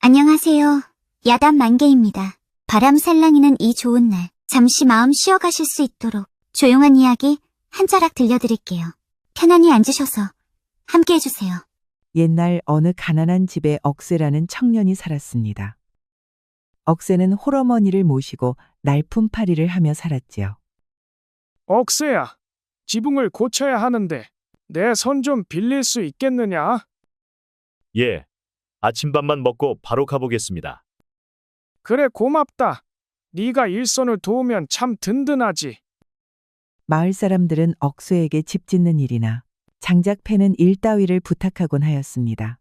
안녕하세요. 야단 만개입니다. 바람 살랑이는 이 좋은 날, 잠시 마음 쉬어가실 수 있도록 조용한 이야기 한 자락 들려드릴게요. 편안히 앉으셔서 함께 해주세요. 옛날 어느 가난한 집에 억새라는 청년이 살았습니다. 억새는 홀어머니를 모시고 날품팔이를 하며 살았지요. 억새야, 지붕을 고쳐야 하는데 내 손 좀 빌릴 수 있겠느냐? 예, 아침밥만 먹고 바로 가보겠습니다. 그래, 고맙다. 네가 일손을 도우면 참 든든하지. 마을 사람들은 억새에게 집 짓는 일이나 장작 패는 일 따위를 부탁하곤 하였습니다.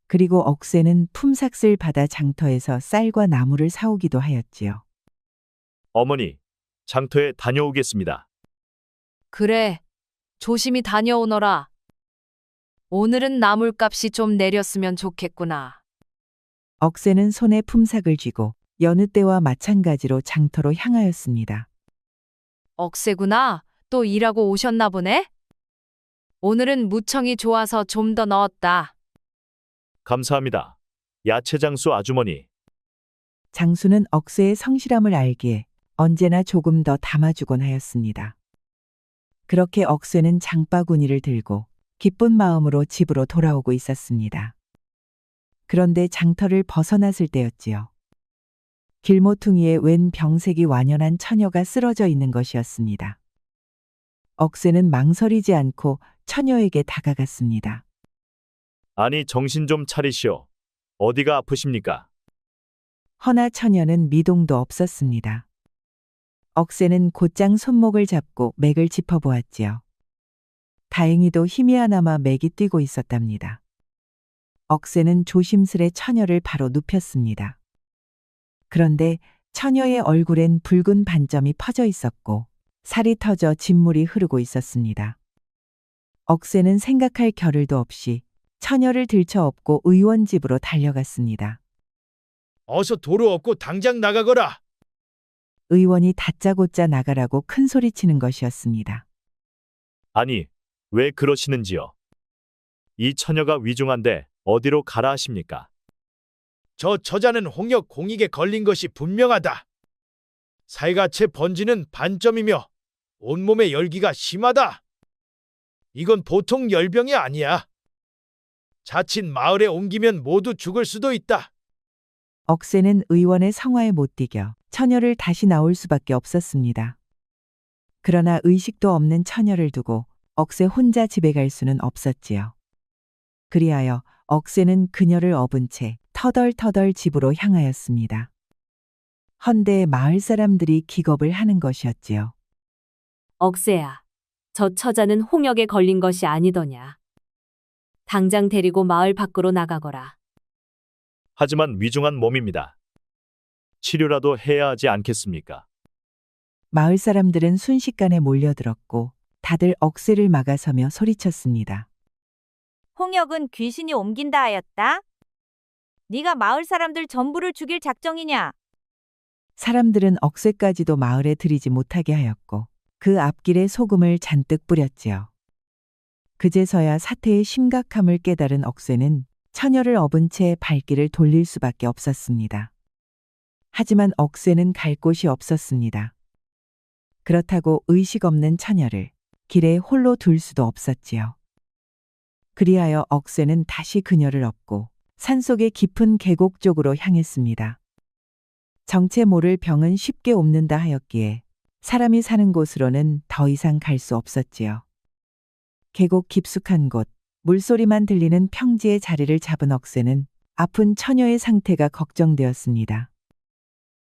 그리고 억새는 품삯을 받아 장터에서 쌀과 나무를 사오기도 하였지요. 어머니, 장터에 다녀오겠습니다. 그래, 조심히 다녀오너라. 오늘은 나물값이 좀 내렸으면 좋겠구나. 억새는 손에 품삯을 쥐고 여느 때와 마찬가지로 장터로 향하였습니다. 억새구나. 또 일하고 오셨나 보네? 오늘은 무청이 좋아서 좀 더 넣었다. 감사합니다. 야채 장수 아주머니. 장수는 억새의 성실함을 알기에 언제나 조금 더 담아주곤 하였습니다. 그렇게 억새는 장바구니를 들고 기쁜 마음으로 집으로 돌아오고 있었습니다. 그런데 장터를 벗어났을 때였지요. 길모퉁이에 웬 병색이 완연한 처녀가 쓰러져 있는 것이었습니다. 억새는 망설이지 않고 처녀에게 다가갔습니다. 아니, 정신 좀 차리시오. 어디가 아프십니까? 허나 처녀는 미동도 없었습니다. 억새는 곧장 손목을 잡고 맥을 짚어보았지요. 다행히도 희미하나마 맥이 뛰고 있었답니다. 억새는 조심스레 처녀를 바로 눕혔습니다. 그런데 처녀의 얼굴엔 붉은 반점이 퍼져 있었고 살이 터져 진물이 흐르고 있었습니다. 억새는 생각할 겨를도 없이 처녀를 들쳐업고 의원 집으로 달려갔습니다. 어서 도로 없고 당장 나가거라. 의원이 다짜고짜 나가라고 큰 소리치는 것이었습니다. 아니, 왜 그러시는지요? 이 처녀가 위중한데 어디로 가라 하십니까? 저 처자는 홍역 공익에 걸린 것이 분명하다. 살갗에 번지는 반점이며 온몸에 열기가 심하다. 이건 보통 열병이 아니야. 자칫 마을에 옮기면 모두 죽을 수도 있다. 억새는 의원의 성화에 못 이겨 처녀를 다시 나올 수밖에 없었습니다. 그러나 의식도 없는 처녀를 두고 억새 혼자 집에 갈 수는 없었지요. 그리하여 억새는 그녀를 업은 채 터덜터덜 집으로 향하였습니다. 헌데 마을 사람들이 기겁을 하는 것이었지요. 억새야, 저 처자는 홍역에 걸린 것이 아니더냐. 당장 데리고 마을 밖으로 나가거라. 하지만 위중한 몸입니다. 치료라도 해야 하지 않겠습니까? 마을 사람들은 순식간에 몰려들었고 다들 억새를 막아서며 소리쳤습니다. 홍역은 귀신이 옮긴다 하였다. 네가 마을 사람들 전부를 죽일 작정이냐? 사람들은 억새까지도 마을에 들이지 못하게 하였고 그 앞길에 소금을 잔뜩 뿌렸지요. 그제서야 사태의 심각함을 깨달은 억새는 처녀를 업은 채 발길을 돌릴 수밖에 없었습니다. 하지만 억새는 갈 곳이 없었습니다. 그렇다고 의식 없는 처녀를 길에 홀로 둘 수도 없었지요. 그리하여 억새는 다시 그녀를 업고 산속의 깊은 계곡 쪽으로 향했습니다. 정체 모를 병은 쉽게 옮는다 하였기에 사람이 사는 곳으로는 더 이상 갈 수 없었지요. 계곡 깊숙한 곳, 물소리만 들리는 평지의 자리를 잡은 억새는 아픈 처녀의 상태가 걱정되었습니다.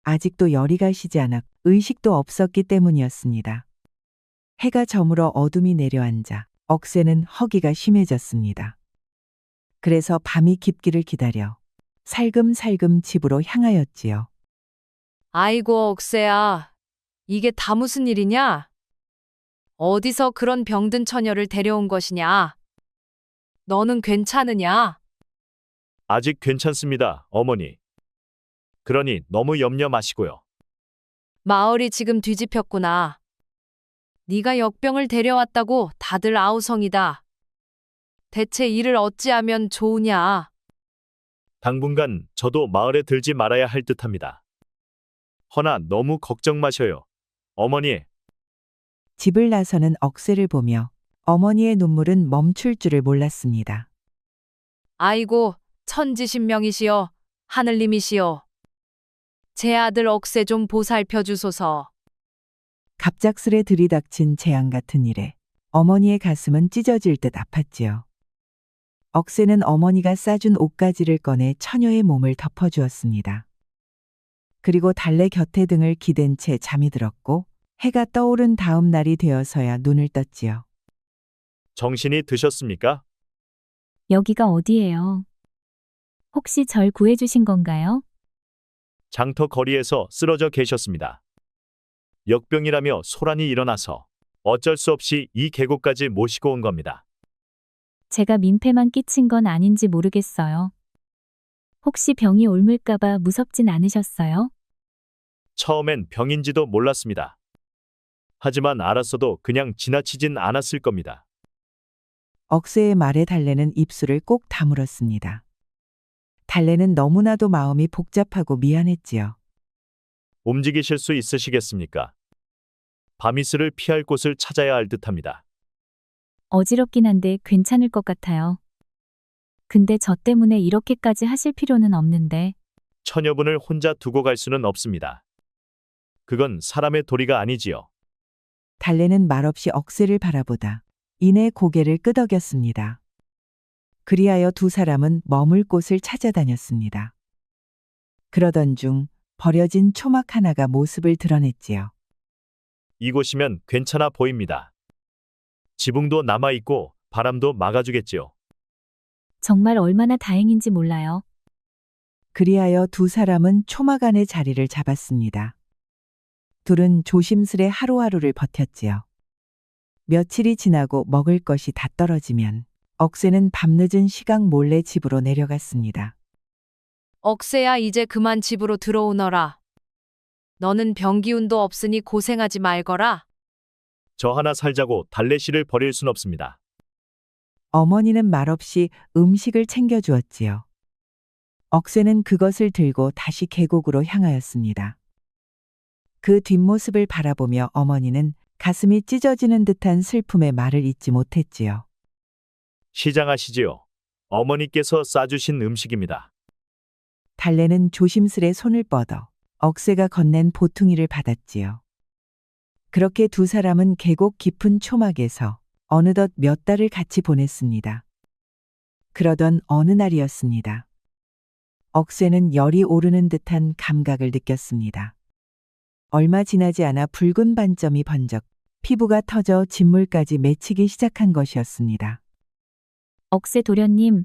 아직도 열이 가시지 않아 의식도 없었기 때문이었습니다. 해가 저물어 어둠이 내려앉아 억새는 허기가 심해졌습니다. 그래서 밤이 깊기를 기다려 살금살금 집으로 향하였지요. 아이고, 억새야. 이게 다 무슨 일이냐? 어디서 그런 병든 처녀를 데려온 것이냐? 너는 괜찮으냐? 아직 괜찮습니다, 어머니. 그러니 너무 염려 마시고요. 마을이 지금 뒤집혔구나. 네가 역병을 데려왔다고 다들 아우성이다. 대체 이를 어찌하면 좋으냐? 당분간 저도 마을에 들지 말아야 할 듯합니다. 허나 너무 걱정 마셔요. 어머니, 집을 나서는 억새를 보며 어머니의 눈물은 멈출 줄을 몰랐습니다. 아이고, 천지신명이시여, 하늘님이시여. 제 아들 억새 좀 보살펴 주소서. 갑작스레 들이닥친 재앙 같은 일에 어머니의 가슴은 찢어질 듯 아팠지요. 억새는 어머니가 싸준 옷가지를 꺼내 처녀의 몸을 덮어주었습니다. 그리고 달래 곁에 등을 기댄 채 잠이 들었고 해가 떠오른 다음 날이 되어서야 눈을 떴지요. 정신이 드셨습니까? 여기가 어디예요? 혹시 절 구해주신 건가요? 장터 거리에서 쓰러져 계셨습니다. 역병이라며 소란이 일어나서 어쩔 수 없이 이 계곡까지 모시고 온 겁니다. 제가 민폐만 끼친 건 아닌지 모르겠어요. 혹시 병이 옮을까봐 무섭진 않으셨어요? 처음엔 병인지도 몰랐습니다. 하지만 알았어도 그냥 지나치진 않았을 겁니다. 억새의 말에 달래는 입술을 꼭 다물었습니다. 달래는 너무나도 마음이 복잡하고 미안했지요. 움직이실 수 있으시겠습니까? 밤이슬을 피할 곳을 찾아야 할 듯합니다. 어지럽긴 한데 괜찮을 것 같아요. 근데 저 때문에 이렇게까지 하실 필요는 없는데. 처녀분을 혼자 두고 갈 수는 없습니다. 그건 사람의 도리가 아니지요. 달래는 말없이 억새를 바라보다 이내 고개를 끄덕였습니다. 그리하여 두 사람은 머물 곳을 찾아다녔습니다. 그러던 중 버려진 초막 하나가 모습을 드러냈지요. 이곳이면 괜찮아 보입니다. 지붕도 남아있고 바람도 막아주겠지요. 정말 얼마나 다행인지 몰라요. 그리하여 두 사람은 초막 안에 자리를 잡았습니다. 둘은 조심스레 하루하루를 버텼지요. 며칠이 지나고 먹을 것이 다 떨어지면 억새는 밤늦은 시각 몰래 집으로 내려갔습니다. 억새야, 이제 그만 집으로 들어오너라. 너는 병기운도 없으니 고생하지 말거라. 저 하나 살자고 달래씨를 버릴 순 없습니다. 어머니는 말없이 음식을 챙겨주었지요. 억새는 그것을 들고 다시 계곡으로 향하였습니다. 그 뒷모습을 바라보며 어머니는 가슴이 찢어지는 듯한 슬픔의 말을 잇지 못했지요. 시장하시지요. 어머니께서 싸주신 음식입니다. 달래는 조심스레 손을 뻗어 억새가 건넨 보퉁이를 받았지요. 그렇게 두 사람은 계곡 깊은 초막에서 어느덧 몇 달을 같이 보냈습니다. 그러던 어느 날이었습니다. 억새는 열이 오르는 듯한 감각을 느꼈습니다. 얼마 지나지 않아 붉은 반점이 번쩍 피부가 터져 진물까지 맺히기 시작한 것이었습니다. 억새 도련님,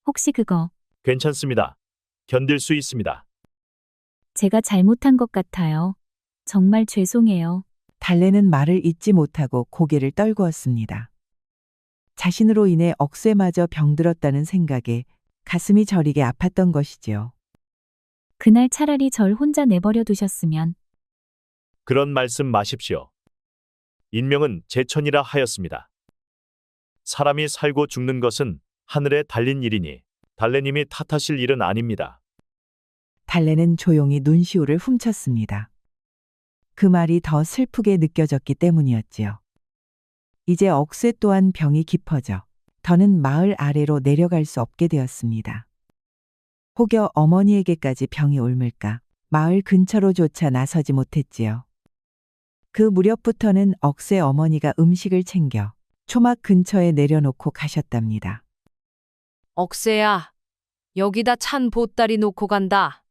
혹시 그거 괜찮습니다. 견딜 수 있습니다. 제가 잘못한 것 같아요. 정말 죄송해요. 달래는 말을 잇지 못하고 고개를 떨구었습니다. 자신으로 인해 억새마저 병들었다는 생각에 가슴이 저리게 아팠던 것이지요. 그날 차라리 절 혼자 내버려 두셨으면. 그런 말씀 마십시오. 인명은 제천이라 하였습니다. 사람이 살고 죽는 것은 하늘에 달린 일이니 달래님이 탓하실 일은 아닙니다. 달래는 조용히 눈시울을 훔쳤습니다. 그 말이 더 슬프게 느껴졌기 때문이었지요. 이제 억새 또한 병이 깊어져 더는 마을 아래로 내려갈 수 없게 되었습니다. 혹여 어머니에게까지 병이 옮을까 마을 근처로조차 나서지 못했지요. 그 무렵부터는 억새 어머니가 음식을 챙겨 초막 근처에 내려놓고 가셨답니다. 억새야, 여기다 찬 보따리 놓고 간다.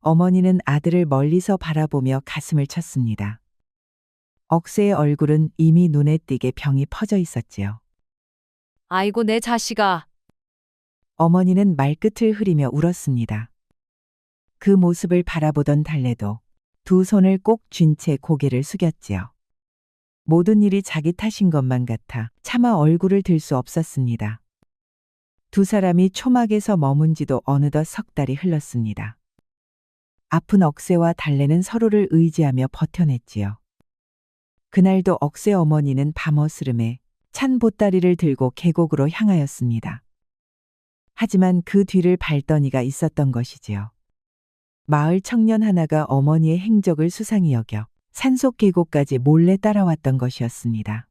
어머니는 아들을 멀리서 바라보며 가슴을 쳤습니다. 억새의 얼굴은 이미 눈에 띄게 병이 퍼져 있었지요. 아이고, 내 자식아. 어머니는 말끝을 흐리며 울었습니다. 그 모습을 바라보던 달래도 두 손을 꼭 쥔 채 고개를 숙였지요. 모든 일이 자기 탓인 것만 같아 차마 얼굴을 들 수 없었습니다. 두 사람이 초막에서 머문 지도 어느덧 석 달이 흘렀습니다. 아픈 억새와 달래는 서로를 의지하며 버텨냈지요. 그날도 억새 어머니는 밤어스름에 찬 보따리를 들고 계곡으로 향하였습니다. 하지만 그 뒤를 밟더니가 있었던 것이지요. 마을 청년 하나가 어머니의 행적을 수상히 여겨 산속 계곡까지 몰래 따라왔던 것이었습니다.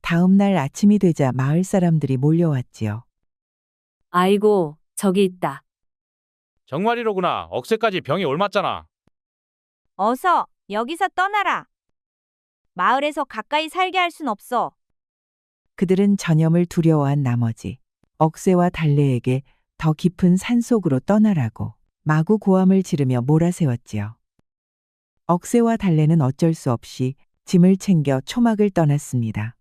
다음 날 아침이 되자 마을 사람들이 몰려왔지요. 아이고, 저기 있다. 정말이로구나. 억새까지 병이 옮았잖아. 어서 여기서 떠나라. 마을에서 가까이 살게 할 순 없어. 그들은 전염을 두려워한 나머지 억새와 달래에게 더 깊은 산속으로 떠나라고 마구 고함을 지르며 몰아세웠지요. 억새와 달래는 어쩔 수 없이 짐을 챙겨 초막을 떠났습니다.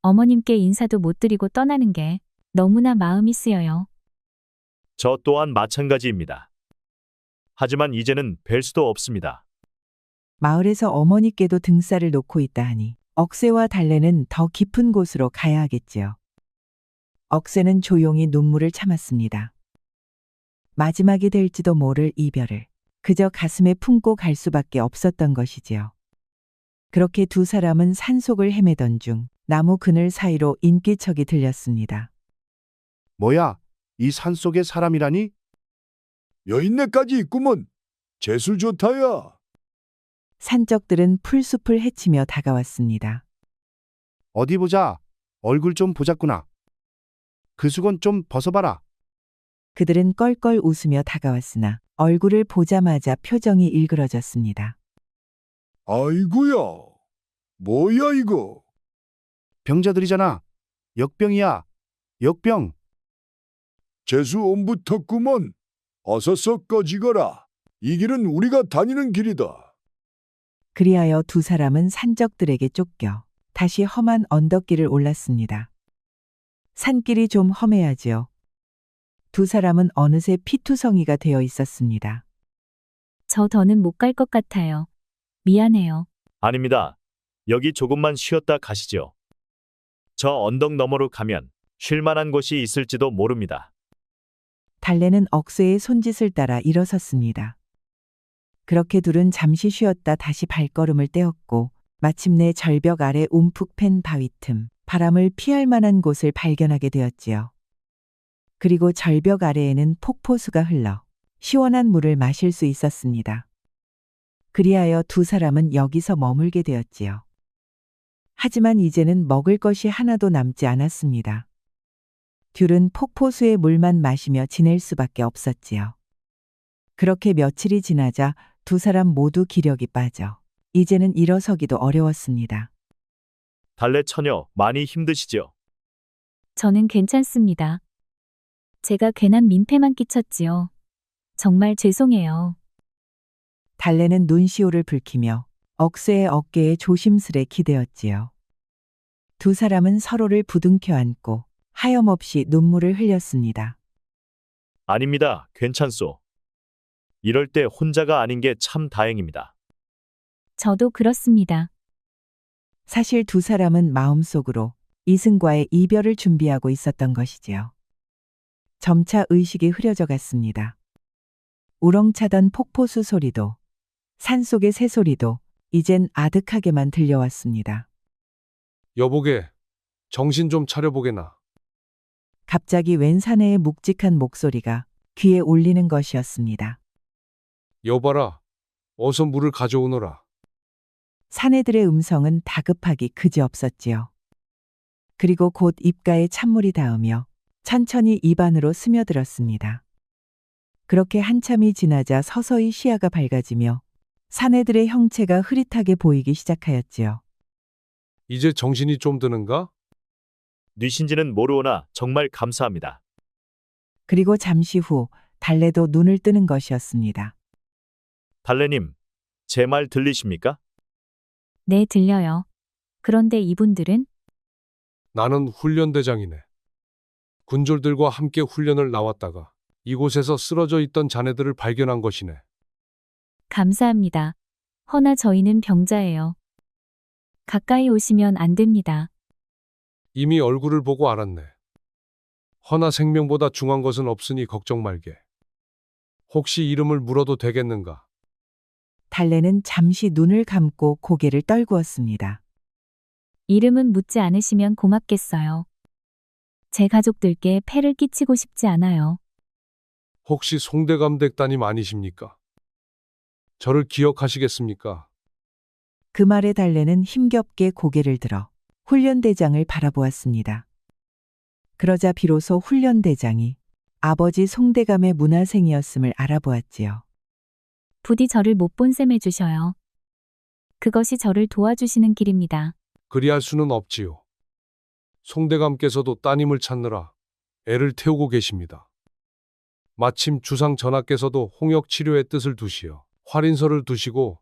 어머님께 인사도 못 드리고 떠나는 게 너무나 마음이 쓰여요. 저 또한 마찬가지입니다. 하지만 이제는 뵐 수도 없습니다. 마을에서 어머니께도 등살을 놓고 있다 하니 억새와 달래는 더 깊은 곳으로 가야 하겠지요. 억새는 조용히 눈물을 참았습니다. 마지막이 될지도 모를 이별을 그저 가슴에 품고 갈 수밖에 없었던 것이지요. 그렇게 두 사람은 산속을 헤매던 중 나무 그늘 사이로 인기척이 들렸습니다. 뭐야, 이 산속에 사람이라니? 여인네까지 있구먼. 재수 좋다야. 산적들은 풀숲을 헤치며 다가왔습니다. 어디 보자. 얼굴 좀 보자꾸나. 그 수건 좀 벗어봐라. 그들은 껄껄 웃으며 다가왔으나 얼굴을 보자마자 표정이 일그러졌습니다. 아이고야. 뭐야 이거. 병자들이잖아. 역병이야. 역병. 재수 온 붙었구먼. 어서 썩 꺼지거라. 이 길은 우리가 다니는 길이다. 그리하여 두 사람은 산적들에게 쫓겨 다시 험한 언덕길을 올랐습니다. 산길이 좀 험해야지요. 두 사람은 어느새 피투성이가 되어 있었습니다. 저 더는 못 갈 것 같아요. 미안해요. 아닙니다. 여기 조금만 쉬었다 가시죠. 저 언덕 너머로 가면 쉴 만한 곳이 있을지도 모릅니다. 달래는 억새의 손짓을 따라 일어섰습니다. 그렇게 둘은 잠시 쉬었다 다시 발걸음을 떼었고 마침내 절벽 아래 움푹 팬 바위 틈 바람을 피할 만한 곳을 발견하게 되었지요. 그리고 절벽 아래에는 폭포수가 흘러 시원한 물을 마실 수 있었습니다. 그리하여 두 사람은 여기서 머물게 되었지요. 하지만 이제는 먹을 것이 하나도 남지 않았습니다. 귤은 폭포수의 물만 마시며 지낼 수밖에 없었지요. 그렇게 며칠이 지나자 두 사람 모두 기력이 빠져 이제는 일어서기도 어려웠습니다. 달래 처녀 많이 힘드시죠? 저는 괜찮습니다. 제가 괜한 민폐만 끼쳤지요. 정말 죄송해요. 달래는 눈시울을 붉히며 억새의 어깨에 조심스레 기대었지요. 두 사람은 서로를 부둥켜 안고 하염없이 눈물을 흘렸습니다. 아닙니다. 괜찮소. 이럴 때 혼자가 아닌 게 참 다행입니다. 저도 그렇습니다. 사실 두 사람은 마음속으로 이승과의 이별을 준비하고 있었던 것이지요. 점차 의식이 흐려져 갔습니다. 우렁차던 폭포수 소리도 산속의 새소리도 이젠 아득하게만 들려왔습니다. 여보게, 정신 좀 차려보게나. 갑자기 웬 사내의 묵직한 목소리가 귀에 울리는 것이었습니다. 여봐라, 어서 물을 가져오너라. 사내들의 음성은 다급하기 그지없었지요. 그리고 곧 입가에 찬물이 닿으며 천천히 입 안으로 스며들었습니다. 그렇게 한참이 지나자 서서히 시야가 밝아지며 사내들의 형체가 흐릿하게 보이기 시작하였지요. 이제 정신이 좀 드는가? 뉘신지는 모르오나 정말 감사합니다. 그리고 잠시 후 달래도 눈을 뜨는 것이었습니다. 달래님, 제 말 들리십니까? 네, 들려요. 그런데 이분들은? 나는 훈련대장이네. 군졸들과 함께 훈련을 나왔다가 이곳에서 쓰러져 있던 자네들을 발견한 것이네. 감사합니다. 허나 저희는 병자예요. 가까이 오시면 안 됩니다. 이미 얼굴을 보고 알았네. 허나 생명보다 중한 것은 없으니 걱정 말게. 혹시 이름을 물어도 되겠는가? 달래는 잠시 눈을 감고 고개를 떨구었습니다. 이름은 묻지 않으시면 고맙겠어요. 제 가족들께 폐를 끼치고 싶지 않아요. 혹시 송대감 댁따님 아니십니까? 저를 기억하시겠습니까? 그 말에 달래는 힘겹게 고개를 들어 훈련대장을 바라보았습니다. 그러자 비로소 훈련대장이 아버지 송대감의 문화생이었음을 알아보았지요. 부디 저를 못 본 셈 해주셔요. 그것이 저를 도와주시는 길입니다. 그리할 수는 없지요. 송대감께서도 따님을 찾느라 애를 태우고 계십니다. 마침 주상 전하께서도 홍역 치료의 뜻을 두시어 활인서를 두시고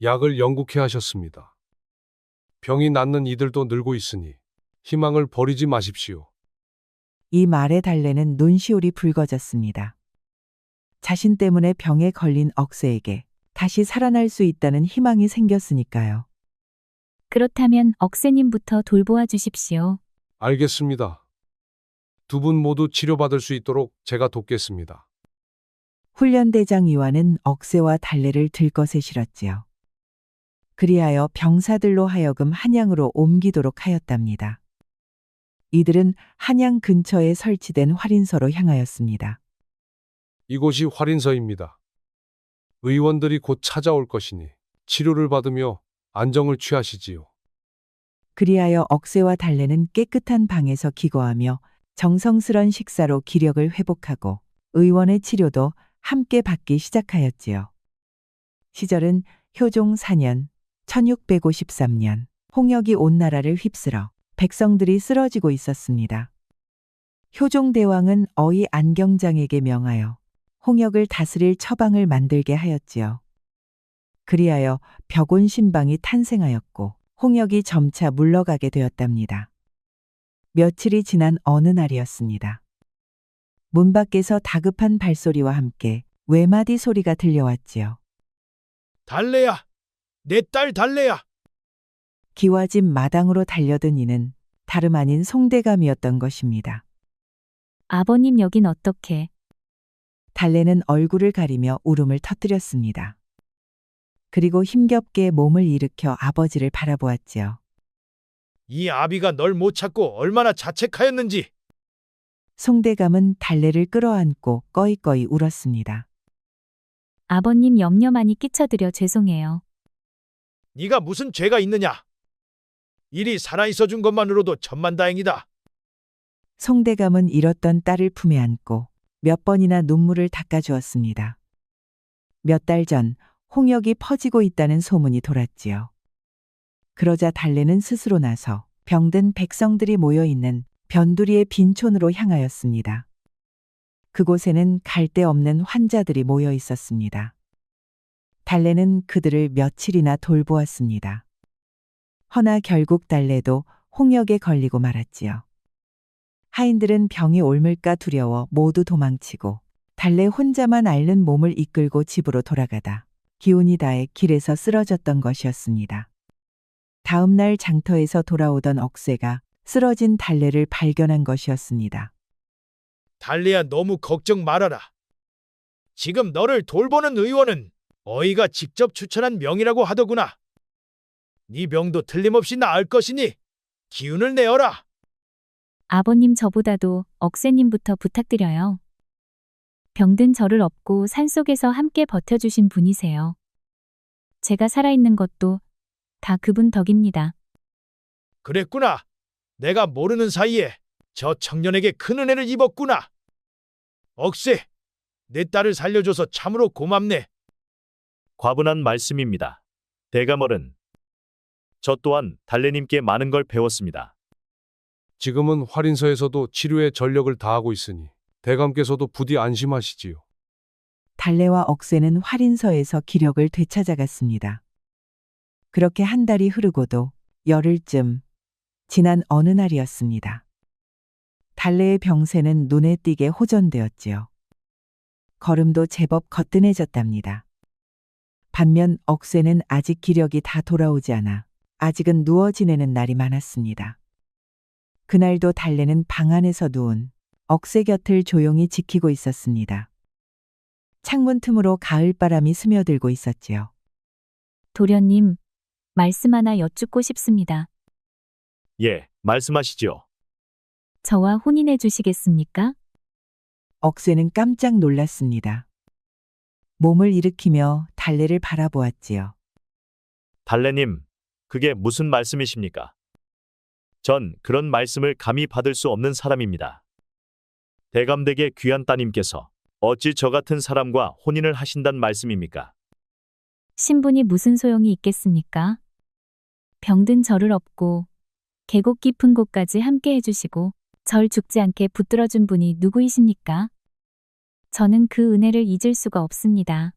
약을 영국해 하셨습니다. 병이 낫는 이들도 늘고 있으니 희망을 버리지 마십시오. 이 말에 달래는 눈시울이 붉어졌습니다. 자신 때문에 병에 걸린 억새에게 다시 살아날 수 있다는 희망이 생겼으니까요. 그렇다면 억새님부터 돌보아 주십시오. 알겠습니다. 두 분 모두 치료받을 수 있도록 제가 돕겠습니다. 훈련대장 이완은 억새와 달래를 들것에 실었지요. 그리하여 병사들로 하여금 한양으로 옮기도록 하였답니다. 이들은 한양 근처에 설치된 활인서로 향하였습니다. 이곳이 활인서입니다. 의원들이 곧 찾아올 것이니 치료를 받으며 안정을 취하시지요. 그리하여 억새와 달래는 깨끗한 방에서 기거하며 정성스런 식사로 기력을 회복하고 의원의 치료도 함께 받기 시작하였지요. 시절은 효종 4년 1653년 홍역이 온 나라를 휩쓸어 백성들이 쓰러지고 있었습니다. 효종대왕은 어이 안경장에게 명하여 홍역을 다스릴 처방을 만들게 하였지요. 그리하여 벽온신방이 탄생하였고 홍역이 점차 물러가게 되었답니다. 며칠이 지난 어느 날이었습니다. 문 밖에서 다급한 발소리와 함께 외마디 소리가 들려왔지요. 달래야, 내 딸 달래야. 기와집 마당으로 달려든 이는 다름 아닌 송대감이었던 것입니다. 아버님 여긴 어떻게? 달래는 얼굴을 가리며 울음을 터뜨렸습니다. 그리고 힘겹게 몸을 일으켜 아버지를 바라보았지요. 이 아비가 널 못 찾고 얼마나 자책하였는지. 송대감은 달래를 끌어안고 꺼이꺼이 울었습니다. 아버님 염려 많이 끼쳐드려 죄송해요. 네가 무슨 죄가 있느냐? 일이 살아있어 준 것만으로도 천만다행이다. 송대감은 잃었던 딸을 품에 안고 몇 번이나 눈물을 닦아주었습니다. 몇 달 전 홍역이 퍼지고 있다는 소문이 돌았지요. 그러자 달래는 스스로 나서 병든 백성들이 모여있는 변두리의 빈촌으로 향하였습니다. 그곳에는 갈 데 없는 환자들이 모여 있었습니다. 달래는 그들을 며칠이나 돌보았습니다. 허나 결국 달래도 홍역에 걸리고 말았지요. 하인들은 병이 옮을까 두려워 모두 도망치고 달래 혼자만 앓는 몸을 이끌고 집으로 돌아가다 기운이 다해 길에서 쓰러졌던 것이었습니다. 다음 날 장터에서 돌아오던 억새가 쓰러진 달래를 발견한 것이었습니다. 달래야, 너무 걱정 말아라. 지금 너를 돌보는 의원은 어이가 직접 추천한 명이라고 하더구나. 네 병도 틀림없이 나을 것이니 기운을 내어라. 아버님 저보다도 억새님부터 부탁드려요. 병든 저를 업고 산속에서 함께 버텨주신 분이세요. 제가 살아있는 것도 다 그분 덕입니다. 그랬구나. 내가 모르는 사이에 저 청년에게 큰 은혜를 입었구나. 억새, 내 딸을 살려줘서 참으로 고맙네. 과분한 말씀입니다. 대감어른. 저 또한 달래님께 많은 걸 배웠습니다. 지금은 활인서에서도 치료에 전력을 다하고 있으니 대감께서도 부디 안심하시지요. 달래와 억새는 활인서에서 기력을 되찾아갔습니다. 그렇게 한 달이 흐르고도 열흘쯤 지난 어느 날이었습니다. 달래의 병세는 눈에 띄게 호전되었지요. 걸음도 제법 거뜬해졌답니다. 반면 억새는 아직 기력이 다 돌아오지 않아 아직은 누워 지내는 날이 많았습니다. 그날도 달래는 방 안에서 누운 억새 곁을 조용히 지키고 있었습니다. 창문 틈으로 가을바람이 스며들고 있었지요. 도련님, 말씀 하나 여쭙고 싶습니다. 예, 말씀하시지요. 저와 혼인해 주시겠습니까? 억새는 깜짝 놀랐습니다. 몸을 일으키며 달래를 바라보았지요. 달래님, 그게 무슨 말씀이십니까? 전 그런 말씀을 감히 받을 수 없는 사람입니다. 대감댁의 귀한 따님께서 어찌 저 같은 사람과 혼인을 하신단 말씀입니까? 신분이 무슨 소용이 있겠습니까? 병든 저를 업고 계곡 깊은 곳까지 함께 해주시고 절 죽지 않게 붙들어준 분이 누구이십니까? 저는 그 은혜를 잊을 수가 없습니다.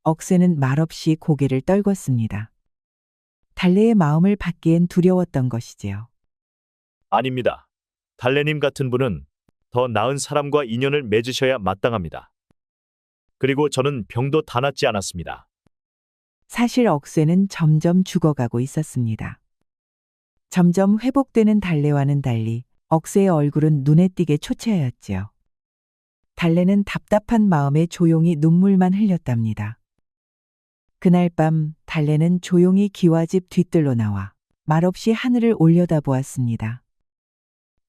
억새는 말없이 고개를 떨궜습니다. 달래의 마음을 받기엔 두려웠던 것이지요. 아닙니다. 달래님 같은 분은 더 나은 사람과 인연을 맺으셔야 마땅합니다. 그리고 저는 병도 다 낫지 않았습니다. 사실 억새는 점점 죽어가고 있었습니다. 점점 회복되는 달래와는 달리 억새의 얼굴은 눈에 띄게 초췌하였지요. 달래는 답답한 마음에 조용히 눈물만 흘렸답니다. 그날 밤 달래는 조용히 기와집 뒤뜰로 나와 말없이 하늘을 올려다보았습니다.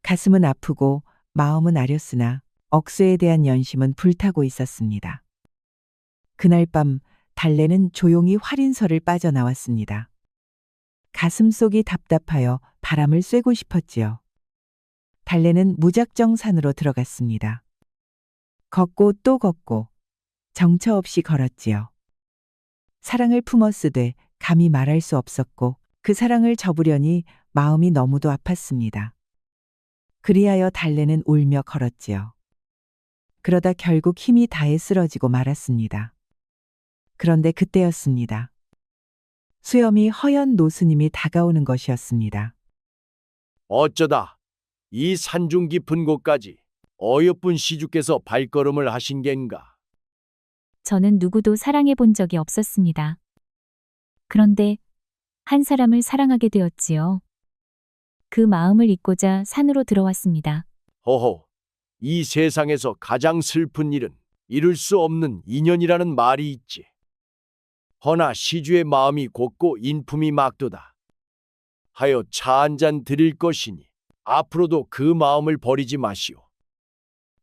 가슴은 아프고 마음은 아렸으나 억새에 대한 연심은 불타고 있었습니다. 그날 밤 달래는 조용히 활인서를 빠져나왔습니다. 가슴속이 답답하여 바람을 쐬고 싶었지요. 달래는 무작정 산으로 들어갔습니다. 걷고 또 걷고 정처 없이 걸었지요. 사랑을 품었으되 감히 말할 수 없었고 그 사랑을 접으려니 마음이 너무도 아팠습니다. 그리하여 달래는 울며 걸었지요. 그러다 결국 힘이 다해 쓰러지고 말았습니다. 그런데 그때였습니다. 수염이 허연 노스님이 다가오는 것이었습니다. 어쩌다 이 산중 깊은 곳까지 어여쁜 시주께서 발걸음을 하신 겐가? 저는 누구도 사랑해 본 적이 없었습니다. 그런데 한 사람을 사랑하게 되었지요. 그 마음을 잊고자 산으로 들어왔습니다. 허허, 이 세상에서 가장 슬픈 일은 이룰 수 없는 인연이라는 말이 있지. 허나 시주의 마음이 곧고 인품이 막도다. 하여 차 한 잔 드릴 것이니 앞으로도 그 마음을 버리지 마시오.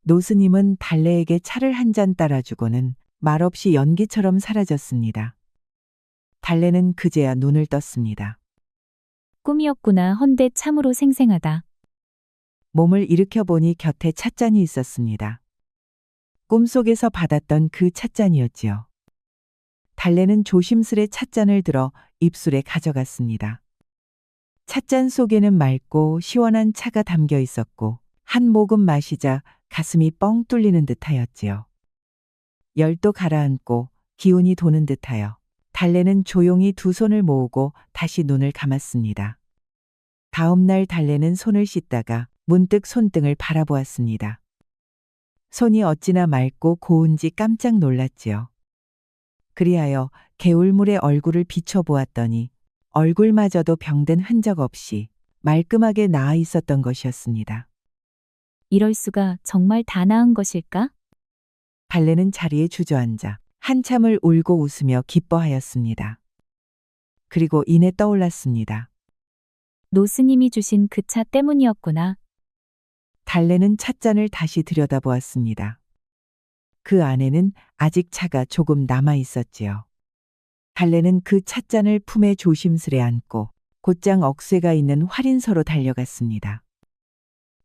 노스님은 달래에게 차를 한 잔 따라주고는 말없이 연기처럼 사라졌습니다. 달래는 그제야 눈을 떴습니다. 꿈이었구나. 헌데 참으로 생생하다. 몸을 일으켜보니 곁에 찻잔이 있었습니다. 꿈속에서 받았던 그 찻잔이었지요. 달래는 조심스레 찻잔을 들어 입술에 가져갔습니다. 찻잔 속에는 맑고 시원한 차가 담겨 있었고 한 모금 마시자 가슴이 뻥 뚫리는 듯하였지요. 열도 가라앉고 기운이 도는 듯하여 달래는 조용히 두 손을 모으고 다시 눈을 감았습니다. 다음 날 달래는 손을 씻다가 문득 손등을 바라보았습니다. 손이 어찌나 맑고 고운지 깜짝 놀랐지요. 그리하여 개울물에 얼굴을 비춰보았더니 얼굴마저도 병든 흔적 없이 말끔하게 나아 있었던 것이었습니다. 이럴 수가 정말 다 나은 것일까? 달래는 자리에 주저앉아 한참을 울고 웃으며 기뻐하였습니다. 그리고 이내 떠올랐습니다. 노스님이 주신 그 차 때문이었구나. 달래는 찻잔을 다시 들여다보았습니다. 그 안에는 아직 차가 조금 남아 있었지요. 달래는 그 찻잔을 품에 조심스레 안고 곧장 억새가 있는 활인서로 달려갔습니다.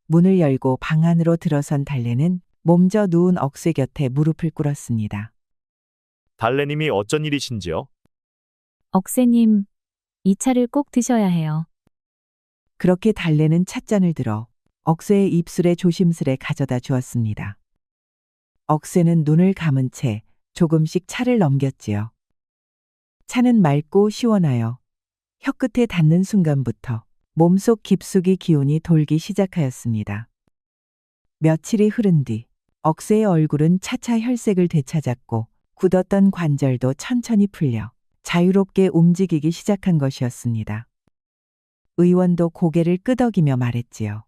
문을 열고 방 안으로 들어선 달래는 몸져 누운 억새 곁에 무릎을 꿇었습니다. 달래님이 어쩐 일이신지요? 억새님, 이 차를 꼭 드셔야 해요. 그렇게 달래는 찻잔을 들어 억새의 입술에 조심스레 가져다 주었습니다. 억새는 눈을 감은 채 조금씩 차를 넘겼지요. 차는 맑고 시원하여 혀끝에 닿는 순간부터 몸속 깊숙이 기운이 돌기 시작하였습니다. 며칠이 흐른 뒤 억새의 얼굴은 차차 혈색을 되찾았고 굳었던 관절도 천천히 풀려 자유롭게 움직이기 시작한 것이었습니다. 의원도 고개를 끄덕이며 말했지요.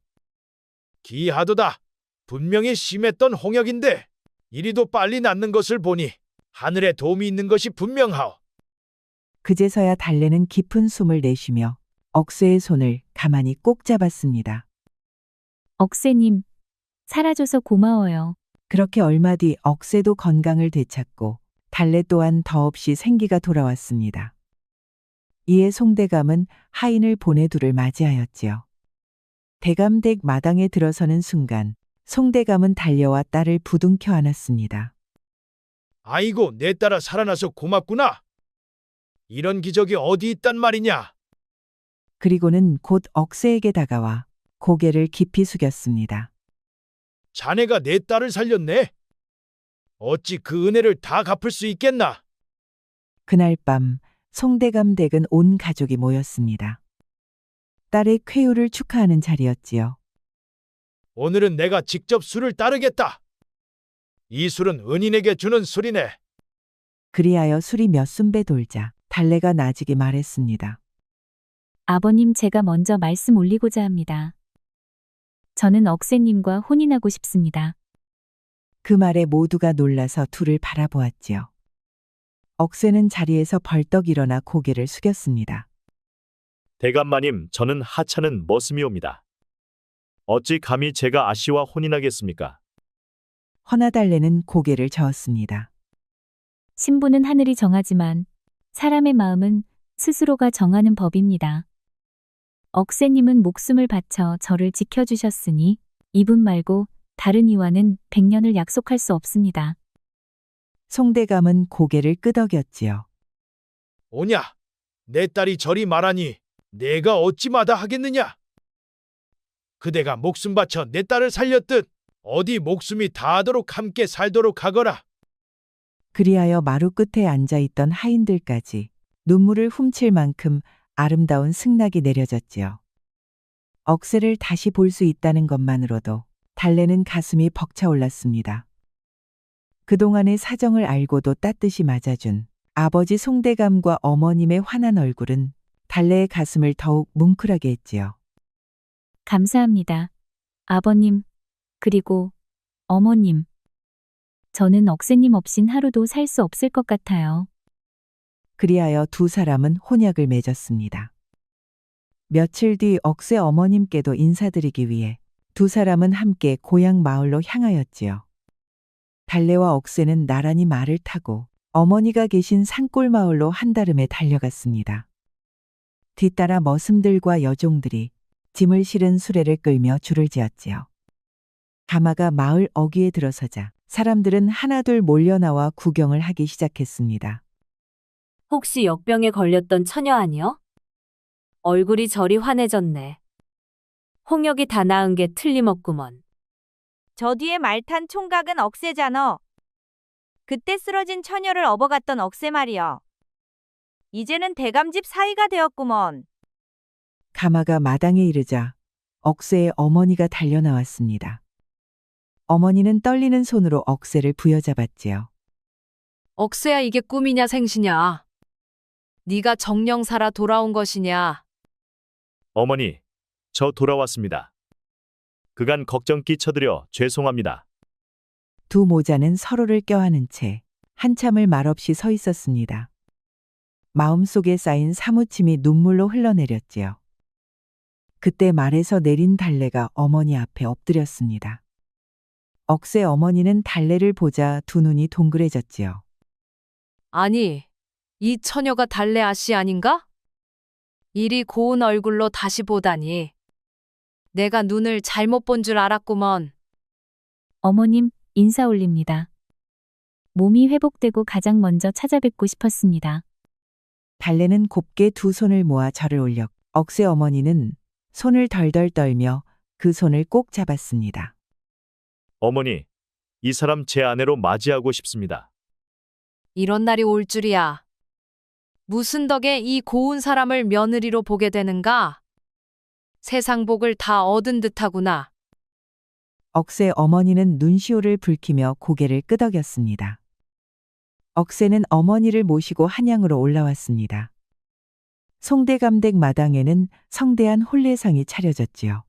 기하도다. 분명히 심했던 홍역인데 이리도 빨리 낫는 것을 보니 하늘에 도움이 있는 것이 분명하오. 그제서야 달래는 깊은 숨을 내쉬며 억새의 손을 가만히 꼭 잡았습니다. 억새님, 살아줘서 고마워요. 그렇게 얼마 뒤 억새도 건강을 되찾고 달래 또한 더없이 생기가 돌아왔습니다. 이에 송대감은 하인을 보내 둘을 맞이하였지요. 대감댁 마당에 들어서는 순간 송대감은 달려와 딸을 부둥켜 안았습니다. 아이고, 내 딸아 살아나서 고맙구나. 이런 기적이 어디 있단 말이냐? 그리고는 곧 억새에게 다가와 고개를 깊이 숙였습니다. 자네가 내 딸을 살렸네. 어찌 그 은혜를 다 갚을 수 있겠나? 그날 밤 송대감 댁은 온 가족이 모였습니다. 딸의 쾌유를 축하하는 자리였지요. 오늘은 내가 직접 술을 따르겠다. 이 술은 은인에게 주는 술이네. 그리하여 술이 몇 순배 돌자 달래가 나지게 말했습니다. 아버님, 제가 먼저 말씀 올리고자 합니다. 저는 억새님과 혼인하고 싶습니다. 그 말에 모두가 놀라서 둘을 바라보았지요. 억새는 자리에서 벌떡 일어나 고개를 숙였습니다. 대감마님, 저는 하찮은 머슴이옵니다. 어찌 감히 제가 아씨와 혼인하겠습니까? 허나 달래는 고개를 저었습니다. 신부는 하늘이 정하지만 사람의 마음은 스스로가 정하는 법입니다. 억새님은 목숨을 바쳐 저를 지켜주셨으니 이분 말고 다른 이와는 100년을 약속할 수 없습니다. 송대감은 고개를 끄덕였지요. 오냐, 내 딸이 저리 말하니 내가 어찌 마다하겠느냐? 그대가 목숨 바쳐 내 딸을 살렸듯 어디 목숨이 다하도록 함께 살도록 하거라. 그리하여 마루 끝에 앉아있던 하인들까지 눈물을 훔칠 만큼 아름다운 승낙이 내려졌지요. 억새를 다시 볼 수 있다는 것만으로도 달래는 가슴이 벅차올랐습니다. 그동안의 사정을 알고도 따뜻이 맞아준 아버지 송대감과 어머님의 환한 얼굴은 달래의 가슴을 더욱 뭉클하게 했지요. 감사합니다. 아버님, 그리고 어머님. 저는 억새님 없인 하루도 살 수 없을 것 같아요. 그리하여 두 사람은 혼약을 맺었습니다. 며칠 뒤 억새 어머님께도 인사드리기 위해 두 사람은 함께 고향 마을로 향하였지요. 달래와 억새는 나란히 말을 타고 어머니가 계신 산골 마을로 한달음에 달려갔습니다. 뒤따라 머슴들과 여종들이 짐을 실은 수레를 끌며 줄을 지었지요. 가마가 마을 어귀에 들어서자 사람들은 하나둘 몰려나와 구경을 하기 시작했습니다. 혹시 역병에 걸렸던 처녀 아니여? 얼굴이 저리 환해졌네. 홍역이 다 나은 게 틀림없구먼. 저 뒤에 말 탄 총각은 억새잖아. 그때 쓰러진 처녀를 업어갔던 억새 말이여. 이제는 대감집 사위가 되었구먼. 가마가 마당에 이르자 억새의 어머니가 달려나왔습니다. 어머니는 떨리는 손으로 억새를 부여잡았지요. 억새야, 이게 꿈이냐 생시냐? 네가 정령 살아 돌아온 것이냐? 어머니, 저 돌아왔습니다. 그간 걱정 끼쳐드려 죄송합니다. 두 모자는 서로를 껴안은 채 한참을 말없이 서 있었습니다. 마음속에 쌓인 사무침이 눈물로 흘러내렸지요. 그때 말에서 내린 달래가 어머니 앞에 엎드렸습니다. 억새 어머니는 달래를 보자 두 눈이 동그래졌지요. 아니, 이 처녀가 달래 아씨 아닌가? 이리 고운 얼굴로 다시 보다니. 내가 눈을 잘못 본 줄 알았구먼. 어머님, 인사 올립니다. 몸이 회복되고 가장 먼저 찾아뵙고 싶었습니다. 달래는 곱게 두 손을 모아 절을 올렸. 억새 어머니는 손을 덜덜 떨며 그 손을 꼭 잡았습니다. 어머니, 이 사람 제 아내로 맞이하고 싶습니다. 이런 날이 올 줄이야. 무슨 덕에 이 고운 사람을 며느리로 보게 되는가? 세상 복을 다 얻은 듯하구나. 억새 어머니는 눈시울을 붉히며 고개를 끄덕였습니다. 억새는 어머니를 모시고 한양으로 올라왔습니다. 송대감댁 마당에는 성대한 혼례상이 차려졌지요.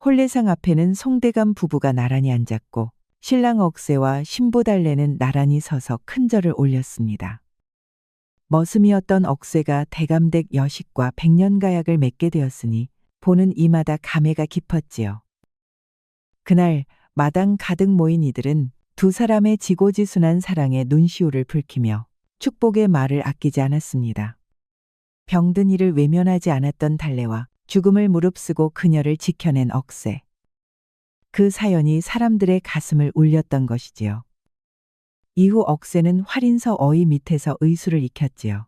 혼례상 앞에는 송대감 부부가 나란히 앉았고 신랑 억새와 신부 달래는 나란히 서서 큰 절을 올렸습니다. 머슴이었던 억새가 대감댁 여식과 백년가약을 맺게 되었으니 보는 이마다 감회가 깊었지요. 그날 마당 가득 모인 이들은 두 사람의 지고지순한 사랑에 눈시울을 붉히며 축복의 말을 아끼지 않았습니다. 병든 이를 외면하지 않았던 달래와 죽음을 무릅쓰고 그녀를 지켜낸 억새. 그 사연이 사람들의 가슴을 울렸던 것이지요. 이후 억새는 활인서 어이 밑에서 의수를 익혔지요.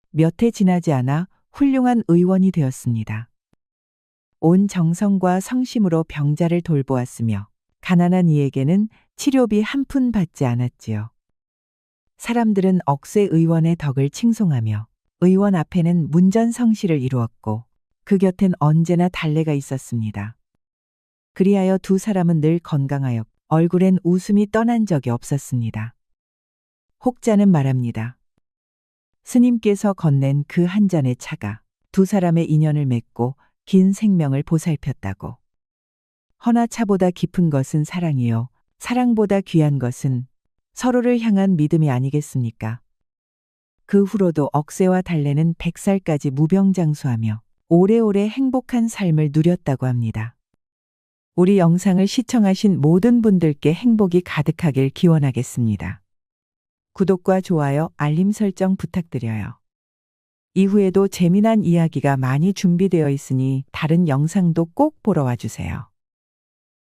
몇 해 지나지 않아 훌륭한 의원이 되었습니다. 온 정성과 성심으로 병자를 돌보았으며 가난한 이에게는 치료비 한 푼 받지 않았지요. 사람들은 억새 의원의 덕을 칭송하며 의원 앞에는 문전성시를 이루었고 그 곁엔 언제나 달래가 있었습니다. 그리하여 두 사람은 늘 건강하여 얼굴엔 웃음이 떠난 적이 없었습니다. 혹자는 말합니다. 스님께서 건넨 그 한 잔의 차가 두 사람의 인연을 맺고 긴 생명을 보살폈다고. 허나 차보다 깊은 것은 사랑이요. 사랑보다 귀한 것은 서로를 향한 믿음이 아니겠습니까? 그 후로도 억새와 달래는 100살까지 무병장수하며 오래오래 행복한 삶을 누렸다고 합니다. 우리 영상을 시청하신 모든 분들께 행복이 가득하길 기원하겠습니다. 구독과 좋아요, 알림 설정 부탁드려요. 이후에도 재미난 이야기가 많이 준비되어 있으니 다른 영상도 꼭 보러 와주세요.